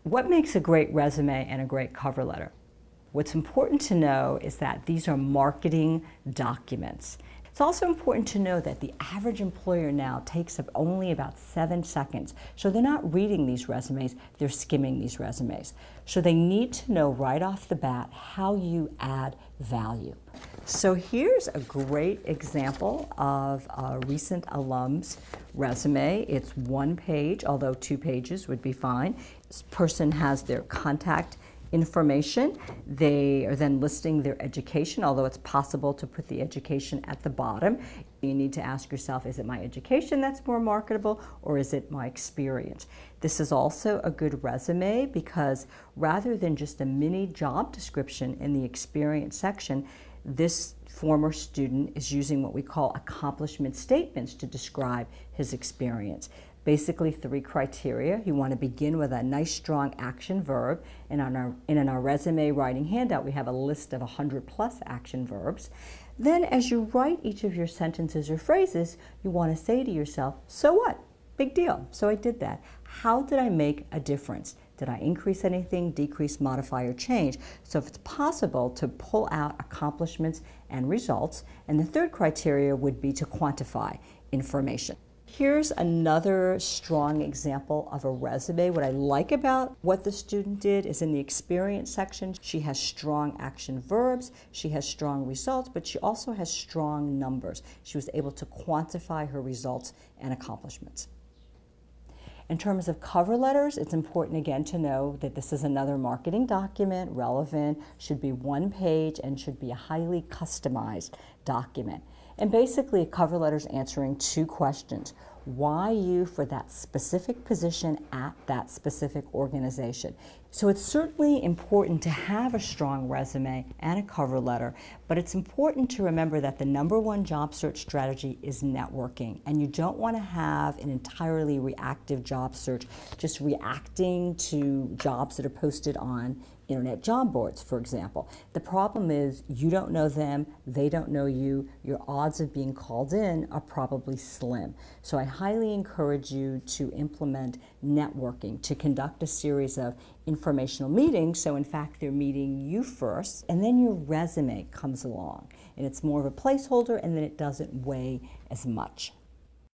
What makes a great resume and a great cover letter? What's important to know is that these are marketing documents. It's also important to know that the average employer now takes up only about 7 seconds. So they're not reading these resumes, they're skimming these resumes. So they need to know right off the bat how you add value. So here's a great example of a recent alum's resume. It's 1 page, although 2 pages would be fine. This person has their contact information. They are then listing their education, although it's possible to put the education at the bottom. You need to ask yourself, is it my education that's more marketable, or is it my experience? This is also a good resume because rather than just a mini job description in the experience section, this former student is using what we call accomplishment statements to describe his experience. Basically 3 criteria. You want to begin with a nice strong action verb, and in our resume writing handout we have a list of 100+ action verbs. Then as you write each of your sentences or phrases, you want to say to yourself, so what? Big deal. So I did that. How did I make a difference? Did I increase anything, decrease, modify, or change? So if it's possible to pull out accomplishments and results. And the 3rd criteria would be to quantify information. Here's another strong example of a resume. What I like about what the student did is in the experience section, she has strong action verbs, she has strong results, but she also has strong numbers. She was able to quantify her results and accomplishments. In terms of cover letters, it's important again to know that this is another marketing document, relevant, should be 1 page, and should be a highly customized document. And basically a cover letter is answering 2 questions. Why you for that specific position at that specific organization? So it's certainly important to have a strong resume and a cover letter, but it's important to remember that the #1 job search strategy is networking, and you don't want to have an entirely reactive job search, just reacting to jobs that are posted on internet job boards, for example. The problem is you don't know them, they don't know you, your odds of being called in are probably slim. So I highly encourage you to implement networking, to conduct a series of informational meetings, so in fact they're meeting you first, and then your resume comes along, and it's more of a placeholder, and then it doesn't weigh as much.